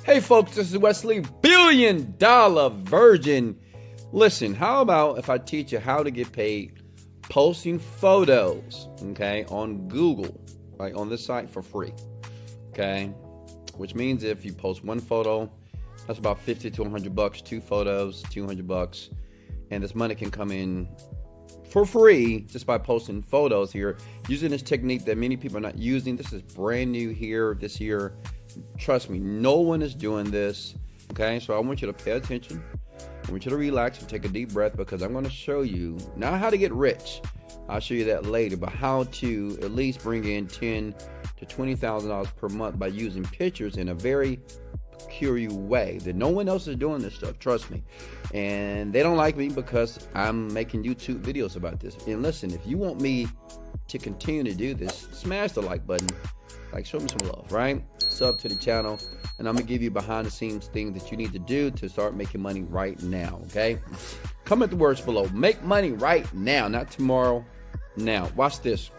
Hey folks, this is Wesley Virgin. Listen, how about if I teach you how to get paid posting photos, okay, on Google, right, on this site for free, okay? Which means if you post one photo, that's about 50 to 100 bucks, two photos, 200 bucks, and this money can come in for free just by posting photos here, using this technique that many people are not using. This is brand new here this year. Trust me, no one is doing this, okay? So I want you to pay attention. I want you to relax and take a deep breath, because I'm going to show you not how to get rich. I'll show you that later, but how to at least bring in $10,000 to $20,000 per month by using pictures in a very peculiar way that no one else is doing this stuff. Trust me. And they don't like me because I'm making YouTube videos about this. And listen, if you want me to continue to do this, smash the like button. Like, show me some love, right? Sub to the channel, and I'm gonna give you behind the scenes things that you need to do to start making money right now, okay? Comment the words below. Make money right now, not tomorrow, now. Watch this.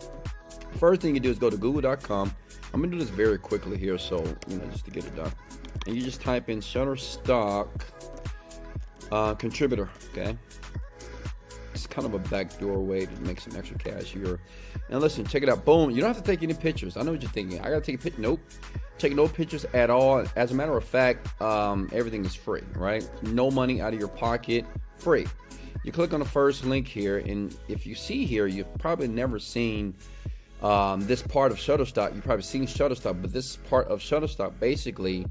First thing you do is go to google.com. I'm gonna do this very quickly here, so, just to get it done. And you just type in Shutterstock contributor, okay? It's kind of a backdoor way to make some extra cash here. And listen, check it out. Boom. You don't have to take any pictures. I know what you're thinking. I got to take a picture. Nope. Take no pictures at all. As a matter of fact, everything is free, right? No money out of your pocket. Free. You click on the first link here, and if you see here, you've probably never seen this part of Shutterstock. You've probably seen Shutterstock, but this part of Shutterstock, basically,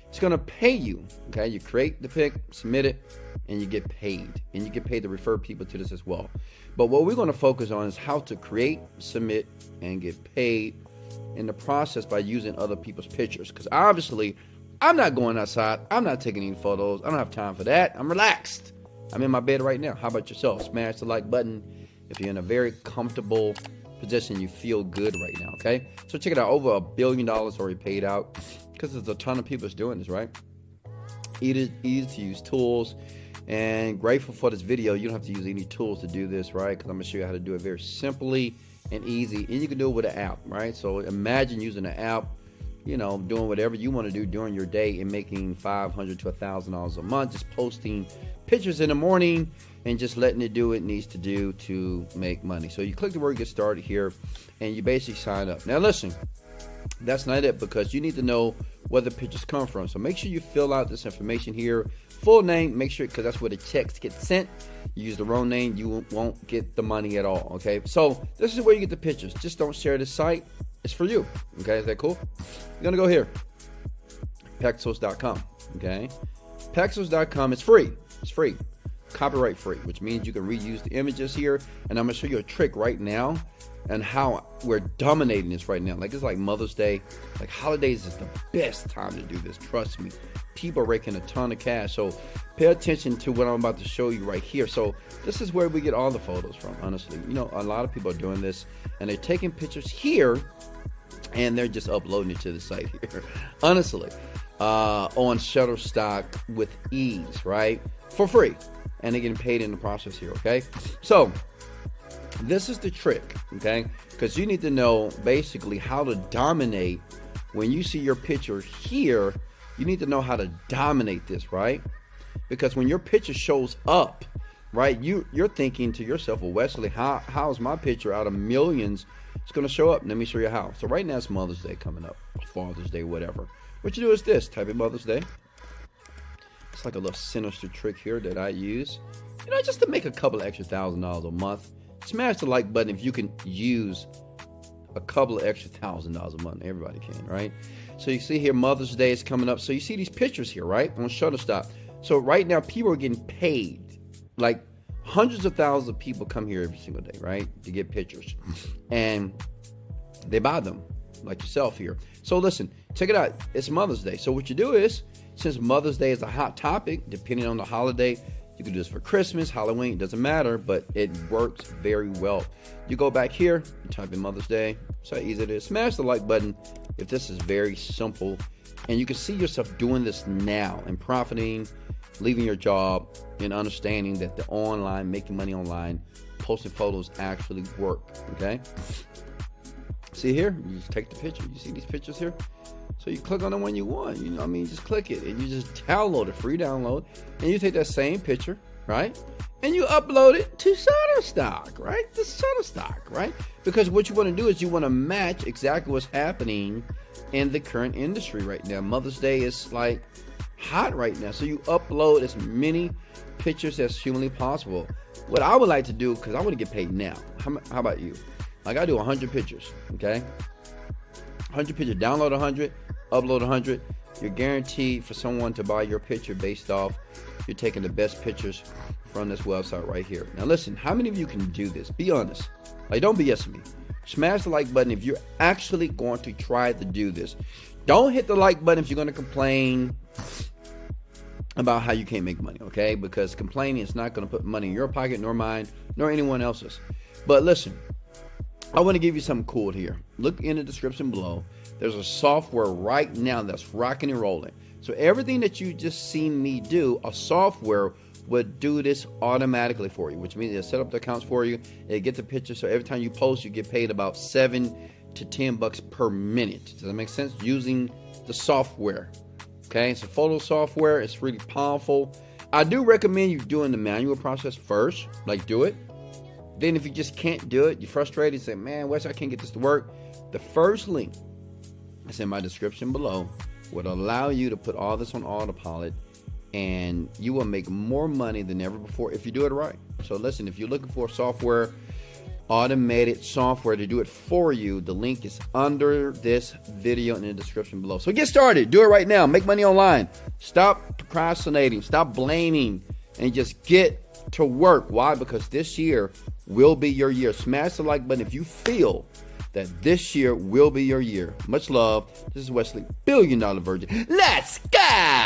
it's going to pay you, okay? You create the pic, submit it, and you get paid. And you get paid to refer people to this as well. But what we're going to focus on is how to create, submit, and get paid in the process by using other people's pictures. Because obviously, I'm not going outside. I'm not taking any photos. I don't have time for that. I'm relaxed. I'm in my bed right now. How about yourself? Smash the like button if you're in a very comfortable position. You feel good right now, okay? So check it out. Over $1 billion already paid out, because there's a ton of people that's doing this, right? Easy to use tools, and grateful for this video. You don't have to use any tools to do this, right? Because I'm gonna show you how to do it very simply and easy, and you can do it with an app, right? So imagine using an app, doing whatever you want to do during your day and making $500 to $1,000 a month, just posting pictures in the morning and just letting it do what it needs to do to make money. So you click the word get started here, and you basically sign up. Now listen, that's not it, because you need to know where the pictures come from. So make sure you fill out this information here. Full name, make sure, because that's where the checks get sent. You use the wrong name, you won't get the money at all, okay? So this is where you get the pictures. Just don't share this site. It's for you, okay? Is that cool? You're going to go here, Pexels.com, okay? Pexels.com is free. It's free. Copyright free, which means you can reuse the images here. And I'm going to show you a trick right now and how we're dominating this right now. Like, it's like Mother's Day. Like, holidays is the best time to do this. Trust me. People are raking a ton of cash. So pay attention to what I'm about to show you right here. So this is where we get all the photos from, honestly. A lot of people are doing this, and they're taking pictures here, and they're just uploading it to the site here. Honestly, on Shutterstock with ease, right? For free. And they're getting paid in the process here, okay? So this is the trick, okay? Because you need to know basically how to dominate. When you see your picture here, you need to know how to dominate this, right? Because when your picture shows up, right, you're thinking to yourself, well, Wesley, how's my picture out of millions it's going to show up? Let me show you how. So right now it's Mother's Day coming up, Father's Day, whatever. What you do is this, type in Mother's Day. It's like a little sinister trick here that I use, just to make a couple of extra $1,000 a month. Smash the like button if you can use a couple of extra $1,000 a month. Everybody can, right? So you see here, Mother's Day is coming up. So you see these pictures here, right, on Shutterstock. So right now, people are getting paid. Like, hundreds of thousands of people come here every single day, right, to get pictures. And they buy them, like yourself here. So listen, check it out. It's Mother's Day. So what you do is, since Mother's Day is a hot topic, depending on the holiday, you can do this for Christmas, Halloween, it doesn't matter, but it works very well. You go back here, you type in Mother's Day. So how easy it is. Smash the like button if this is very simple. And you can see yourself doing this now and profiting, leaving your job, and understanding that the online, making money online, posting photos actually work, okay? See here, you just take the picture. You see these pictures here? So you click on the one you want. You know what I mean? Just click it and you just download it, free download. And you take that same picture, right? And you upload it to Shutterstock, right? To Shutterstock, right? Because what you want to do is you want to match exactly what's happening in the current industry right now. Mother's Day is like hot right now. So you upload as many pictures as humanly possible. What I would like to do, because I want to get paid now. How about you? Like I do 100 pictures, okay? 100 pictures, download 100, upload 100. You're guaranteed for someone to buy your picture based off you're taking the best pictures from this website right here. Now listen, how many of you can do this? Be honest. Like, don't BS me. Smash the like button if you're actually going to try to do this. Don't hit the like button if you're going to complain about how you can't make money, okay? Because complaining is not going to put money in your pocket, nor mine, nor anyone else's. But listen, I want to give you something cool here. Look in the description below. There's a software right now that's rocking and rolling. So everything that you just seen me do, a software would do this automatically for you, which means it'll set up the accounts for you. It'll get the picture. So every time you post, you get paid about $7 to $10 per minute. Does that make sense? Using the software. Okay, it's a photo software. It's really powerful. I do recommend you doing the manual process first. Like, do it. Then if you just can't do it, you're frustrated, you say, man, Wes, I can't get this to work. The first link that's in my description below would allow you to put all this on autopilot, and you will make more money than ever before if you do it right. So listen, if you're looking for software, automated software to do it for you, the link is under this video in the description below. So get started. Do it right now. Make money online. Stop procrastinating. Stop blaming and just get to work. Why? Because this year will be your year. Smash the like button if you feel that this year will be your year. Much love. This is Wesley, $1 Billion Virgin. Let's go!